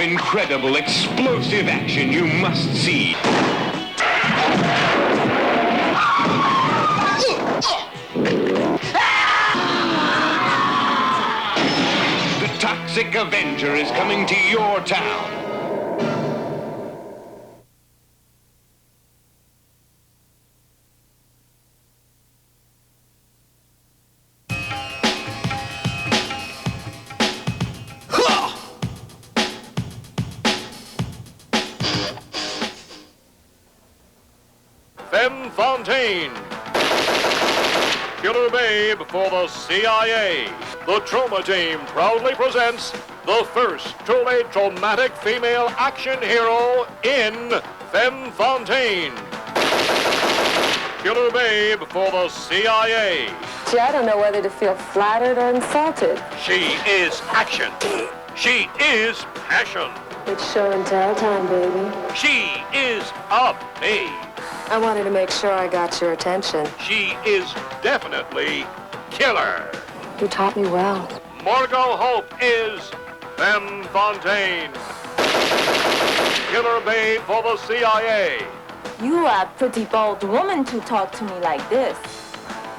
incredible, explosive action you must see. The Toxic Avenger is coming to your town. Femme Fontaine, Killer Babe for the CIA. The Troma team proudly presents the first truly traumatic female action hero in Femme Fontaine. Killer Babe for the CIA. See, I don't know whether to feel flattered or insulted. She is action. She is passion. It's show and tell time, baby. She is a babe. I wanted to make sure I got your attention. She is definitely killer. You taught me well. Margot Hope is Femme Fontaine. Killer Babe for the CIA. You are a pretty bold woman to talk to me like this.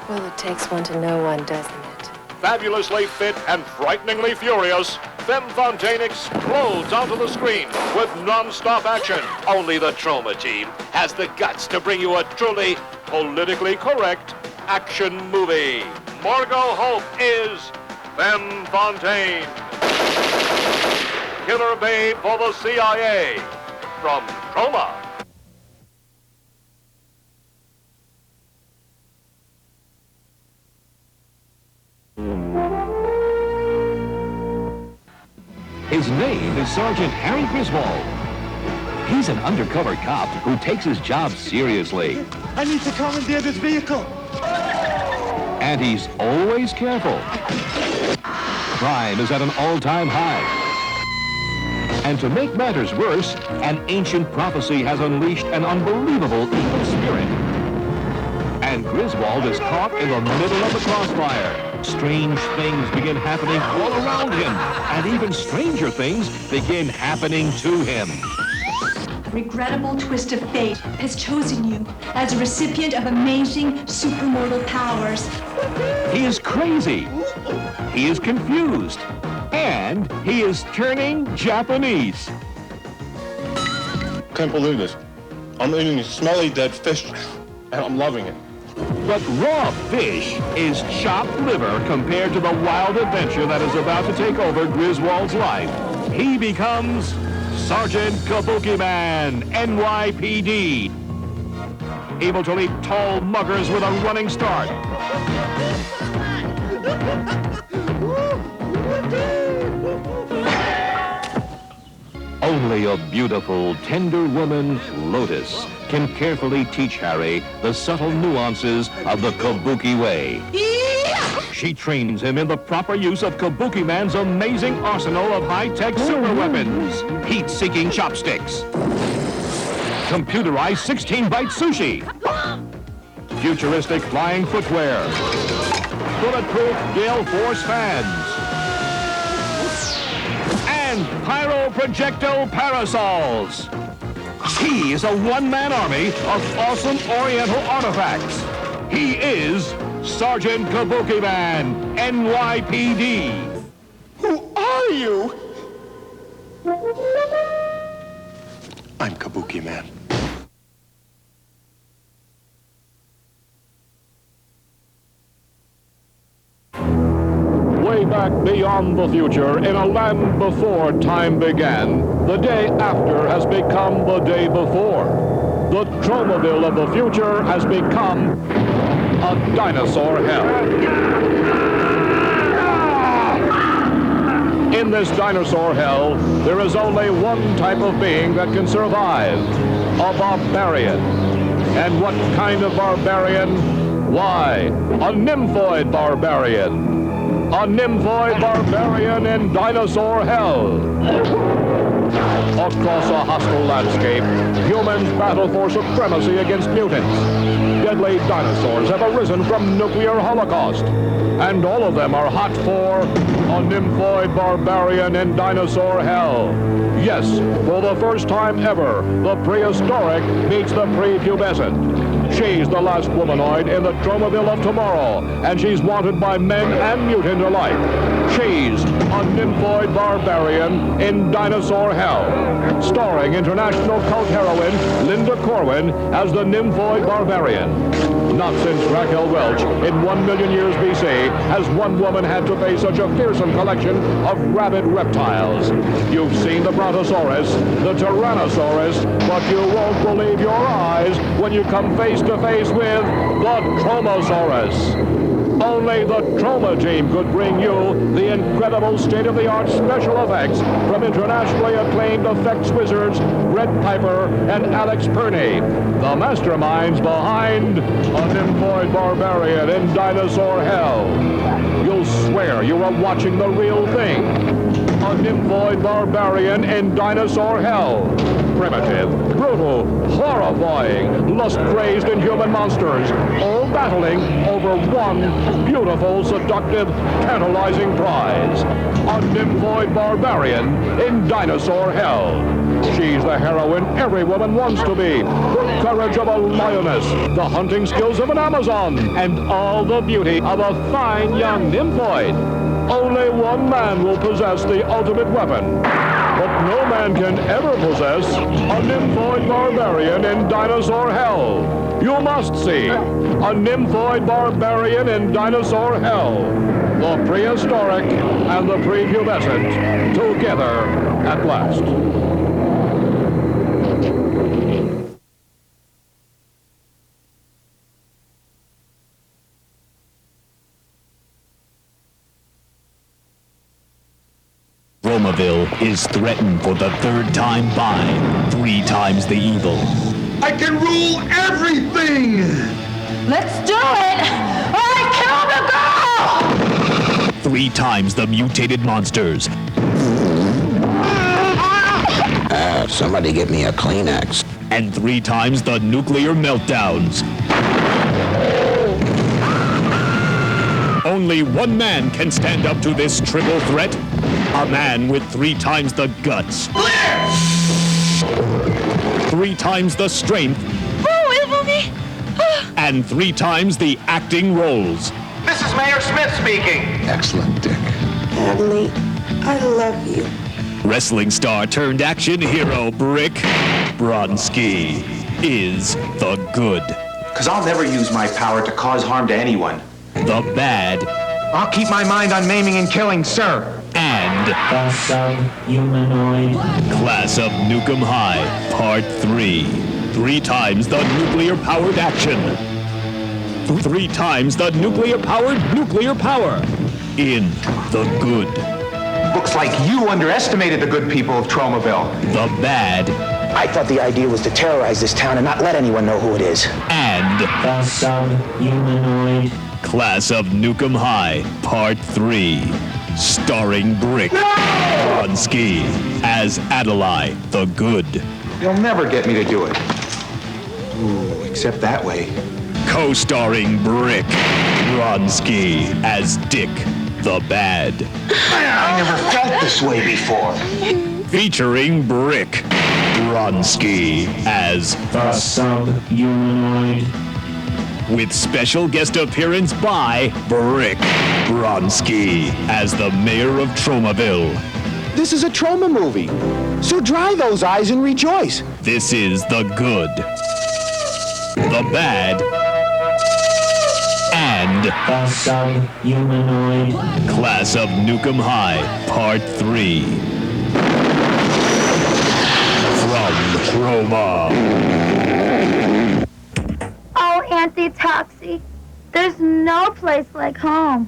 Well, it takes one to know one, doesn't it? Fabulously fit and frighteningly furious, Femme Fontaine explodes onto the screen with non-stop action. Only the Troma team has the guts to bring you a truly politically correct action movie. Margot Hope is Femme Fontaine. Killer Babe for the CIA from Troma. His name is Sergeant Harry Griswold. He's an undercover cop who takes his job seriously. I need to commandeer this vehicle. And he's always careful. Crime is at an all-time high. And to make matters worse, an ancient prophecy has unleashed an unbelievable evil spirit. And Griswold is caught in the middle of the crossfire. Strange things begin happening all around him, and even stranger things begin happening to him. A regrettable twist of fate has chosen you as a recipient of amazing supermortal powers. He is crazy. He is confused. And he is turning Japanese. Can't believe this. I'm eating smelly dead fish, and I'm loving it. But raw fish is chopped liver compared to the wild adventure that is about to take over Griswold's life. He becomes Sergeant Kabuki Man, NYPD. Able to lead tall muggers with a running start. Only a beautiful, tender woman, Lotus, can carefully teach Harry the subtle nuances of the Kabuki way. She trains him in the proper use of Kabuki Man's amazing arsenal of high-tech super weapons. Heat-seeking chopsticks. Computerized 16-bite sushi. Futuristic flying footwear. Bulletproof gale force fans. And pyro-projectile parasols. He is a one-man army of awesome Oriental artifacts. He is Sergeant Kabuki Man, NYPD. Who are you? I'm Kabuki Man. Way back beyond the future, in a land before time began, the day after has become the day before. The Tromaville of the future has become a dinosaur hell. In this dinosaur hell, there is only one type of being that can survive, a barbarian. And what kind of barbarian? Why, a nymphoid barbarian. A nymphoid barbarian in dinosaur hell. Across a hostile landscape, humans battle for supremacy against mutants. Deadly dinosaurs have arisen from nuclear holocaust, and all of them are hot for nymphoid barbarian in dinosaur hell. Yes, for the first time ever, the prehistoric meets the prepubescent. She's the last womanoid in the Tromaville of tomorrow, and she's wanted by men and mutant alike. She's a nymphoid barbarian in dinosaur hell. Starring international cult heroine Linda Corwin as the nymphoid barbarian. Not since Raquel Welch in 1 million years BC has one woman had to face such a fearsome collection of rabid reptiles. You've seen the Brontosaurus, the Tyrannosaurus, but you won't believe your eyes when you come face to face with the Tromosaurus. Only the Troma team could bring you the incredible state-of-the-art special effects from internationally acclaimed effects wizards Red Piper and Alex Perney, the masterminds behind a nymphoid barbarian in dinosaur hell. You'll swear you are watching the real thing. A nymphoid barbarian in dinosaur hell. Primitive, brutal, horrifying, lust-crazed inhuman monsters, all battling over one beautiful, seductive, tantalizing prize. A nymphoid barbarian in dinosaur hell. She's the heroine every woman wants to be. The courage of a lioness, the hunting skills of an Amazon, and all the beauty of a fine young nymphoid. Only one man will possess the ultimate weapon. But no man can ever possess a nymphoid barbarian in dinosaur hell. You must see a nymphoid barbarian in dinosaur hell. The prehistoric and the prepubescent together at last. Tromaville is threatened for the third time by 3 times the evil. I can rule everything! Let's do it! I killed a girl! 3 times the mutated monsters. Somebody get me a Kleenex. And 3 times the nuclear meltdowns. Only one man can stand up to this triple threat. A man with 3 times the guts. 3 times the strength. And 3 times the acting roles. This is Mayor Smith speaking. Excellent, Dick. Natalie, I love you. Wrestling star turned action hero Brinke Stevens is the good. Because I'll never use my power to cause harm to anyone. The bad. I'll keep my mind on maiming and killing, sir. And Class of Humanoid. Class of Nukem High, Part 3. 3 times the nuclear-powered action. 3 times the nuclear-powered nuclear power. In The Good. Looks like you underestimated the good people of Tromaville. The bad. I thought the idea was to terrorize this town and not let anyone know who it is. And Class of Humanoid. Class of Nukem High, Part 3. Starring Brinke Stevens as Adelaide the Good. You'll never get me to do it. Ooh, except that way. Co-starring Brinke Stevens as Dick the Bad. I never felt this way before. Featuring Brinke Stevens as the Sub-Humanoid. With special guest appearance by Brinke Stevens as the mayor of Tromaville. This is a Troma movie, so dry those eyes and rejoice. This is The Good, The Bad, and The Sub-Humanoid. Class of Nukem High, Part 3. From Troma. Antitoxy. There's no place like home.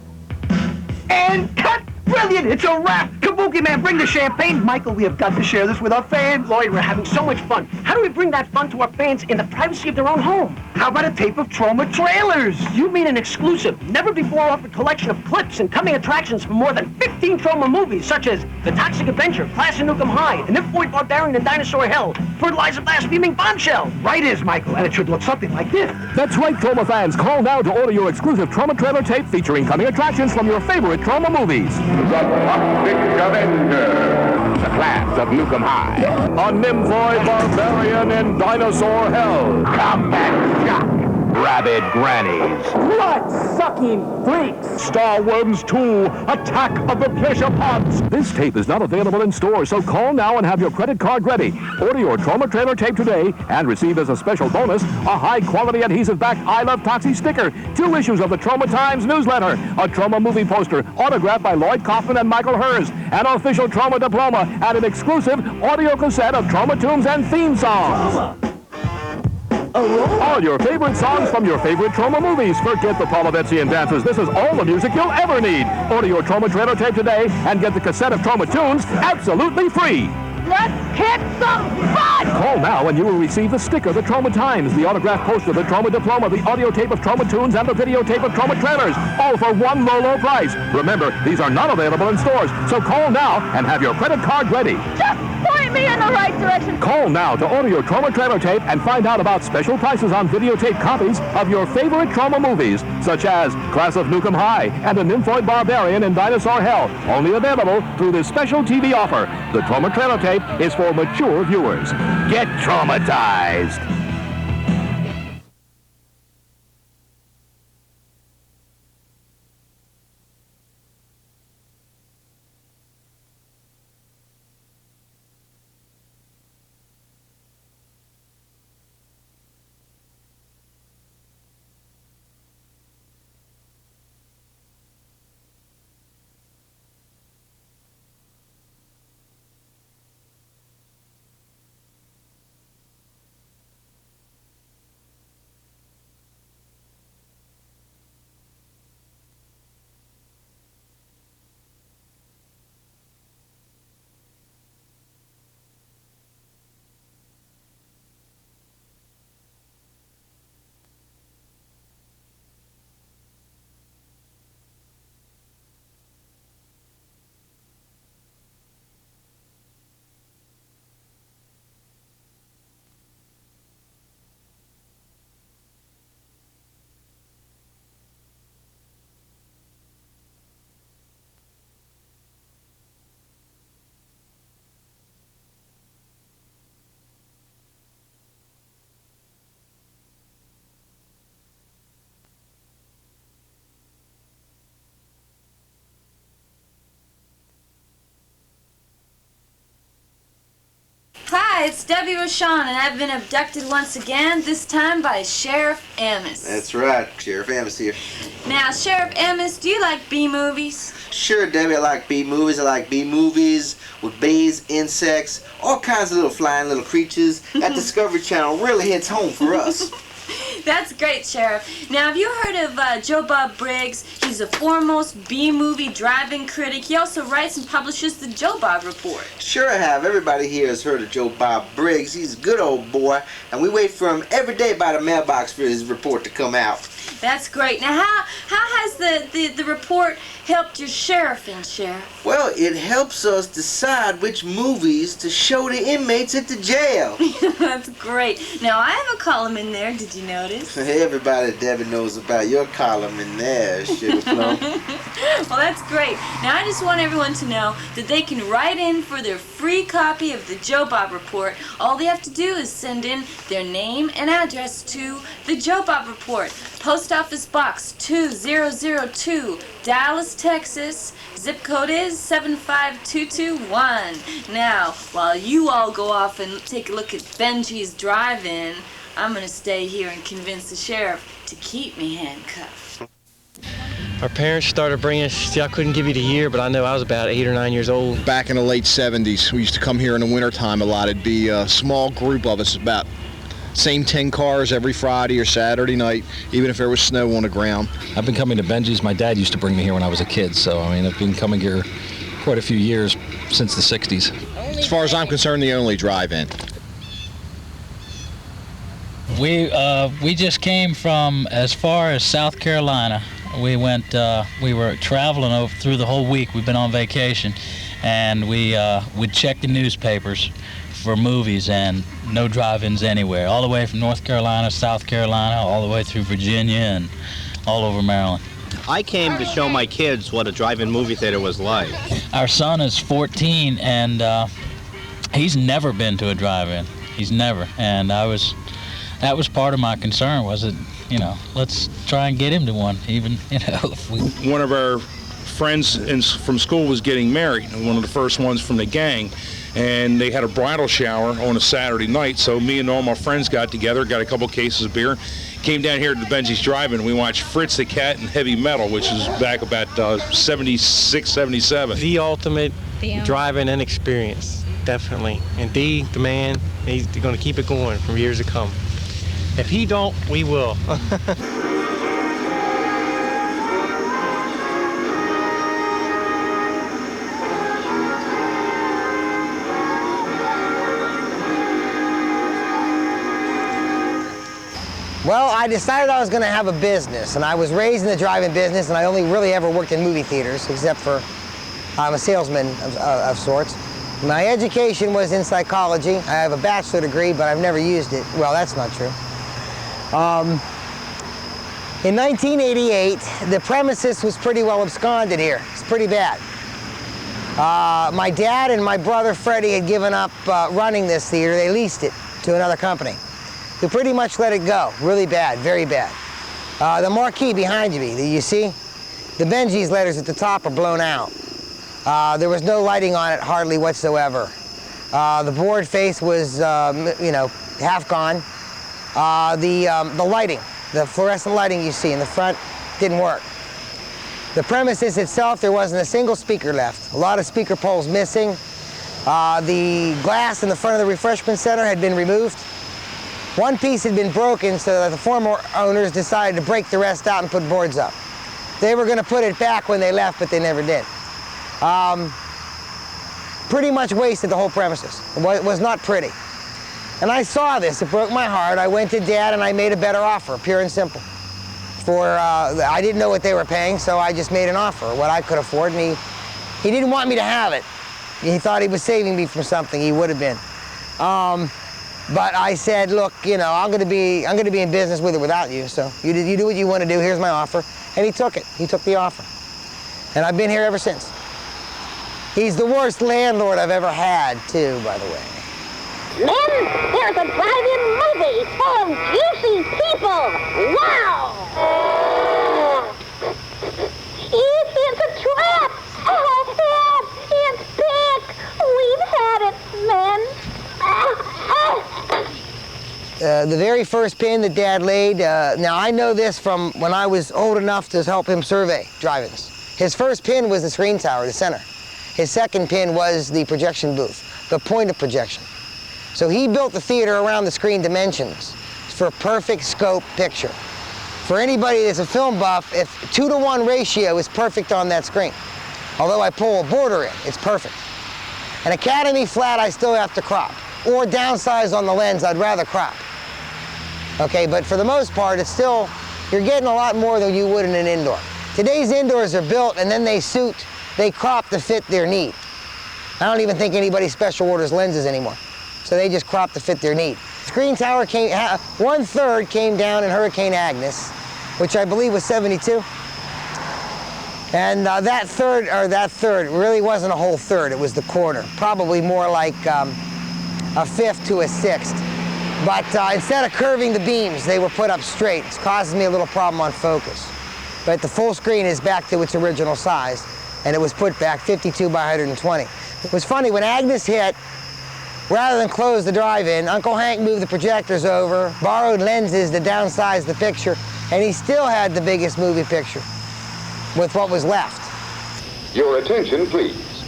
And cut! Brilliant! It's a wrap! Kabuki Man, bring the champagne! Michael, we have got to share this with our fans. Lloyd, we're having so much fun. How do we bring that fun to our fans in the privacy of their own home? How about a tape of Troma trailers? You mean an exclusive, never-before-offered collection of clips and coming attractions from more than 15 Troma movies, such as The Toxic Avenger, Class of Nukem High, An Nymphoid Barbarian and Dinosaur Hell, Fertilizer Blaspheming Bombshell. Right is, Michael, and it should look something like this. That's right, Troma fans. Call now to order your exclusive Troma trailer tape featuring coming attractions from your favorite Troma movies. The Toxic Avenger. The Class of Nukem High. A Nymphoid Barbarian in Dinosaur Hell. Combat Shock. Rabid Grannies. Blood-sucking freaks. Star Worms 2, Attack of the Pleasure Pods. This tape is not available in stores, so call now and have your credit card ready. Order your Troma trailer tape today and receive as a special bonus a high-quality adhesive-backed I Love Toxie sticker, 2 issues of the Troma Times newsletter, a Troma movie poster autographed by Lloyd Kaufman and Michael Hers, an official Troma diploma, and an exclusive audio cassette of Troma tunes and theme songs. All your favorite songs from your favorite Troma movies. Forget the Polovetzian dances. This is all the music you'll ever need. Order your Troma trailer tape today and get the cassette of Troma tunes absolutely free. Let's kick some butt! Call now and you will receive the sticker, the Troma Times, the autographed poster, the Troma diploma, the audio tape of Troma tunes, and the videotape of Troma trailers, all for one low, low price. Remember, these are not available in stores, so call now and have your credit card ready. Just point me in the right direction. Call now to order your Troma trailer tape and find out about special prices on videotape copies of your favorite Troma movies, such as Class of Nukem High and A Nymphoid Barbarian in Dinosaur Hell, only available through this special TV offer. The Troma trailer tape is for mature viewers. Get traumatized. Hi, it's Debbie Rochon, and I've been abducted once again, this time by Sheriff Amos. That's right, Sheriff Amos here. Now, Sheriff Amos, do you like B-movies? Sure, Debbie, I like B-movies. I like B-movies with bees, insects, all kinds of little flying little creatures. That Discovery Channel really hits home for us. That's great, Sheriff. Now, have you heard of Joe Bob Briggs? He's a foremost B-movie driving critic. He also writes and publishes the Joe Bob Report. Sure I have. Everybody here has heard of Joe Bob Briggs. He's a good old boy, and we wait for him every day by the mailbox for his report to come out. That's great. Now, how has the report helped your sheriffing, Sheriff? Well, it helps us decide which movies to show the inmates at the jail. That's great. Now, I have a column in there. Did you notice? Everybody, Debbie, knows about your column in there, Sugar Plum. Well, that's great. Now, I just want everyone to know that they can write in for their free copy of the Joe Bob Report. All they have to do is send in their name and address to the Joe Bob Report. Post Office Box 2002, Dallas, Texas. Zip code is 75221. Now, while you all go off and take a look at Bengie's drive-in, I'm going to stay here and convince the sheriff to keep me handcuffed. Our parents started bringing us, see, I couldn't give you the year, but I know I was about 8 or 9 years old. Back in the late 70s, we used to come here in the wintertime a lot. It'd be a small group of us, about same 10 cars every Friday or Saturday night, even if there was snow on the ground. I've been coming to Bengie's. My dad used to bring me here when I was a kid, so I mean, I've been coming here quite a few years, since the 60s. As far as I'm concerned, the only drive-in. We just came from as far as South Carolina. We were traveling through the whole week. We've been on vacation, and we'd check the newspapers for movies, and no drive-ins anywhere. All the way from North Carolina, South Carolina, all the way through Virginia, and all over Maryland. I came to show my kids what a drive-in movie theater was like. Our son is 14, and he's never been to a drive-in. He's never, and that was part of my concern, was that, let's try and get him to one, even, if we... One of our friends from school was getting married, one of the first ones from the gang, and they had a bridal shower on a Saturday night, so me and all my friends got together, got a couple cases of beer, came down here to the Bengie's Drive-In, and we watched Fritz the Cat and Heavy Metal, which is back about 76, 77. The ultimate drive-in and experience, definitely. And D, the man, he's going to keep it going for years to come. If he don't, we will. Well, I decided I was going to have a business, and I was raised in the drive-in business, and I only really ever worked in movie theaters, except for I'm a salesman of sorts. My education was in psychology. I have a bachelor degree, but I've never used it. Well, that's not true. In 1988, the premises was pretty well absconded here. It's pretty bad. My dad and my brother Freddie had given up running this theater. They leased it to another company. We pretty much let it go. Really bad, very bad. The marquee behind you, you see? The Bengie's letters at the top are blown out. There was no lighting on it, hardly whatsoever. The board face was, half gone. The lighting, the fluorescent lighting you see in the front, didn't work. The premises itself, there wasn't a single speaker left. A lot of speaker poles missing. The glass in the front of the refreshment center had been removed. One piece had been broken, so that the former owners decided to break the rest out and put boards up. They were going to put it back when they left, but they never did. Pretty much wasted the whole premises. It was not pretty. And I saw this. It broke my heart. I went to Dad and I made a better offer, pure and simple. I didn't know what they were paying, so I just made an offer, what I could afford, and he didn't want me to have it. He thought he was saving me from something. He would have been. But I said, look, I'm going to be in business with or without you. So you do what you want to do. Here's my offer, and he took it. He took the offer, and I've been here ever since. He's the worst landlord I've ever had, too, by the way. Men, there's a drive-in movie full of juicy people. Wow! It's a trap. It's big. We've had it, men. The very first pin that Dad laid, now I know this from when I was old enough to help him survey drive-ins. His first pin was the screen tower, the center. His second pin was the projection booth, the point of projection. So he built the theater around the screen dimensions for a perfect scope picture. For anybody that's a film buff, if 2-to-1 ratio is perfect on that screen. Although I pull a border in, it's perfect. An Academy flat I still have to crop. Or downsize on the lens, I'd rather crop. Okay, but for the most part, it's still, you're getting a lot more than you would in an indoor. Today's indoors are built and then they crop to fit their need. I don't even think anybody special orders lenses anymore. So they just crop to fit their need. Screen tower came, 1/3 came down in Hurricane Agnes, which I believe was 72. And that third really wasn't a whole third, it was the quarter. Probably more like a fifth to a sixth. But instead of curving the beams, they were put up straight. It's causing me a little problem on focus. But the full screen is back to its original size, and it was put back 52 by 120. It was funny, when Agnes hit, rather than close the drive-in, Uncle Hank moved the projectors over, borrowed lenses to downsize the picture, and he still had the biggest movie picture with what was left. Your attention, please.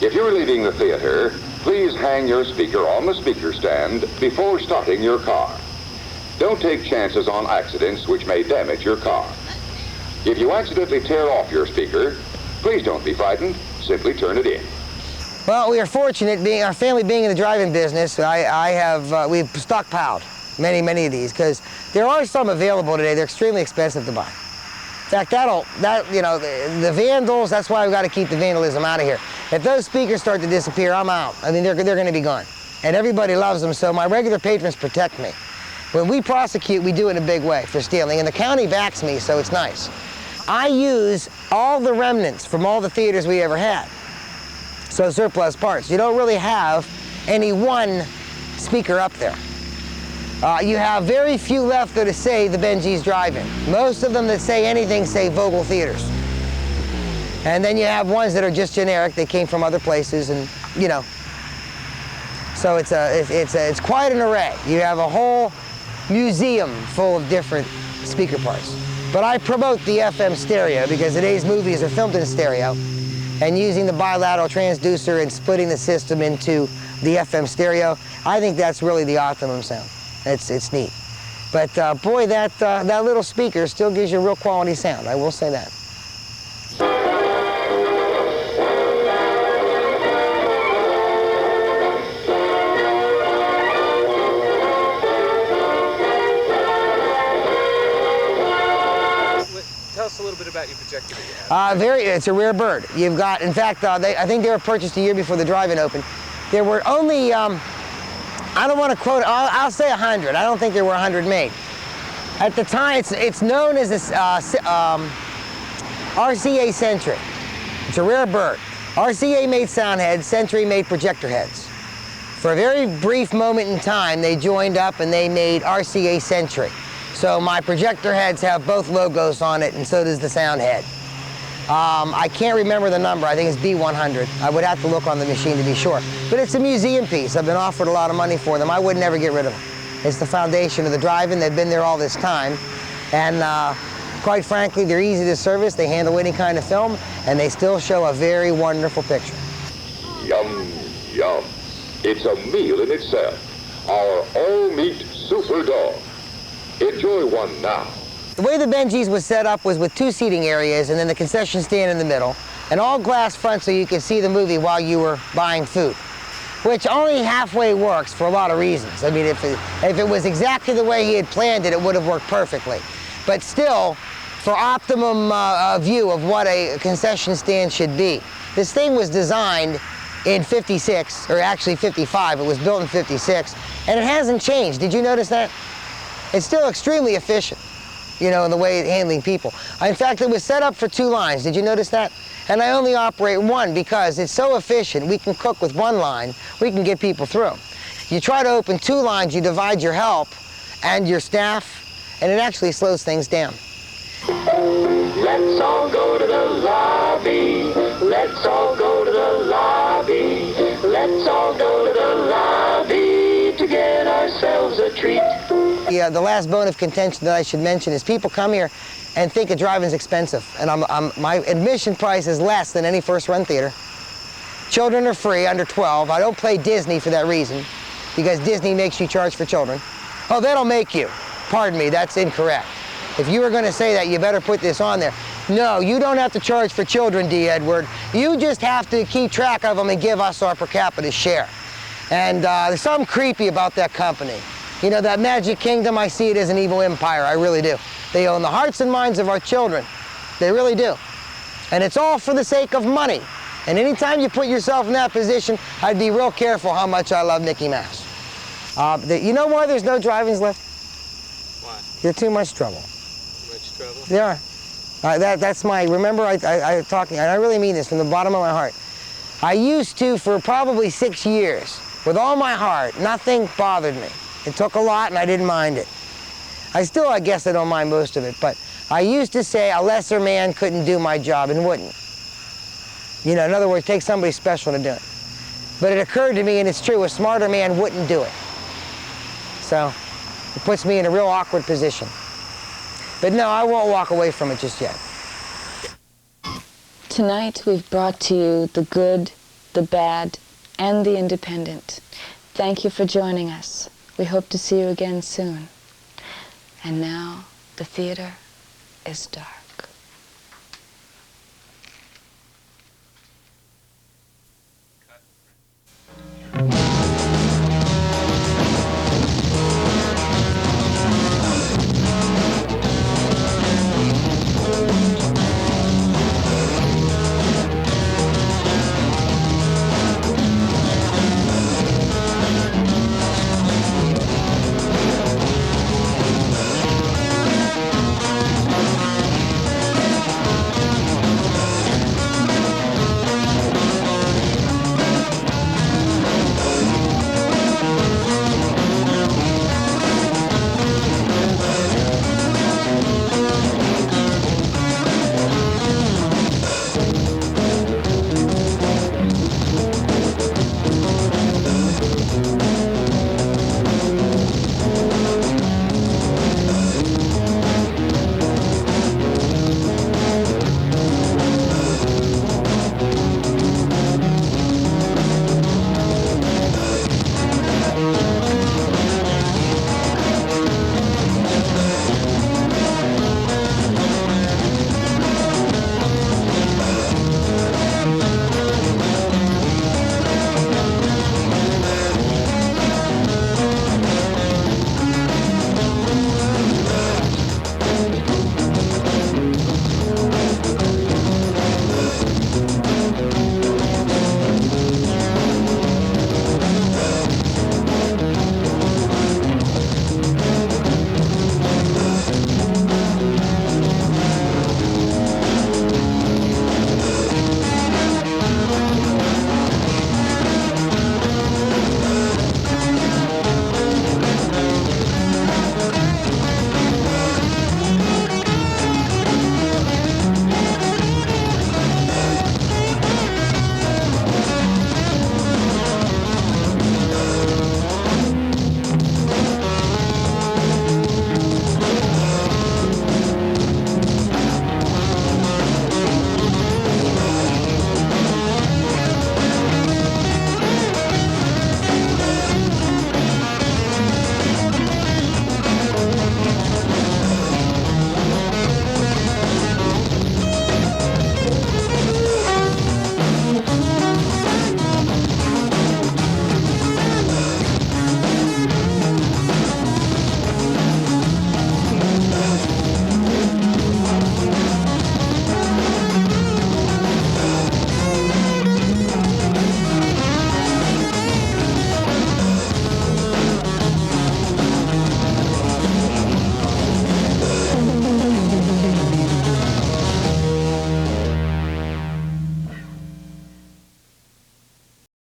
If you're leaving the theater, please hang your speaker on the speaker stand before starting your car. Don't take chances on accidents which may damage your car. If you accidentally tear off your speaker, please don't be frightened. Simply turn it in. Well, we are fortunate, our family being in the drive-in business. We've stockpiled. many, many of these, because there are some available today. They're extremely expensive to buy. In fact, the vandals, that's why we've got to keep the vandalism out of here. If those speakers start to disappear, I'm out. I mean, they're going to be gone. And everybody loves them, so my regular patrons protect me. When we prosecute, we do it in a big way for stealing, and the county backs me, so it's nice. I use all the remnants from all the theaters we ever had. So surplus parts. You don't really have any one speaker up there. You have very few left that say the Bengie's Drive-In. Most of them that say anything say Vogel Theaters. And then you have ones that are just generic. They came from other places, and you know. So it's quite an array. You have a whole museum full of different speaker parts. But I promote the FM stereo because today's movies are filmed in stereo, and using the bilateral transducer and splitting the system into the FM stereo, I think that's really the optimum sound. It's neat. But boy, that little speaker still gives you real quality sound, I will say that. Tell us a little bit about your projector that you have. It's a rare bird. You've got, in fact, I think they were purchased a year before the drive-in opened. There were only, I don't want to quote, I'll say 100. I don't think there were 100 made. At the time, it's known as this RCA Sentry. It's a rare bird. RCA made sound heads, Sentry made projector heads. For a very brief moment in time, they joined up and they made RCA Sentry. So my projector heads have both logos on it, and so does the sound head. I can't remember the number. I think it's B100. I would have to look on the machine to be sure. But it's a museum piece. I've been offered a lot of money for them. I would never get rid of them. It's the foundation of the drive-in. They've been there all this time. And quite frankly, they're easy to service. They handle any kind of film, and they still show a very wonderful picture. Yum, yum. It's a meal in itself. Our all-meat super dog. Enjoy one now. The way the Bengie's was set up was with 2 seating areas and then the concession stand in the middle, and all glass front so you could see the movie while you were buying food, which only halfway works for a lot of reasons. I mean, if it was exactly the way he had planned it, it would have worked perfectly. But still, for optimum view of what a concession stand should be, this thing was designed in 56, or actually 55. It was built in 56, and it hasn't changed. Did you notice that? It's still extremely efficient, you know, in the way it's handling people. In fact, it was set up for 2 lines. Did you notice that? And I only operate 1 because it's so efficient. We can cook with 1 line. We can get people through. You try to open 2 lines, you divide your help and your staff, and it actually slows things down. Let's all go to the lobby. Let's all go to the lobby. Let's all go to the lobby to get ourselves a treat. Yeah, the last bone of contention that I should mention is people come here and think a drive-in's expensive, and my admission price is less than any first-run theater. Children are free, under 12. I don't play Disney for that reason, because Disney makes you charge for children. Oh, they don't make you. Pardon me, that's incorrect. If you were going to say that, you better put this on there. No, you don't have to charge for children, D. Edward. You just have to keep track of them and give us our per capita share. And there's something creepy about that company. You know, that Magic Kingdom, I see it as an evil empire. I really do. They own the hearts and minds of our children. They really do. And it's all for the sake of money. And anytime you put yourself in that position, I'd be real careful how much I love Mickey Mouse. You know why there's no drive-ins left? Why? You're too much trouble. Too much trouble? They are. That's my, remember I talking, and I really mean this from the bottom of my heart. I used to, for probably 6 years, with all my heart, nothing bothered me. It took a lot and I didn't mind it. I guess I don't mind most of it, but I used to say a lesser man couldn't do my job and wouldn't. You know, in other words, take somebody special to do it. But it occurred to me, and it's true, a smarter man wouldn't do it. So it puts me in a real awkward position. But no, I won't walk away from it just yet. Tonight we've brought to you the good, the bad, and the independent. Thank you for joining us. We hope to see you again soon. And now the theater is dark.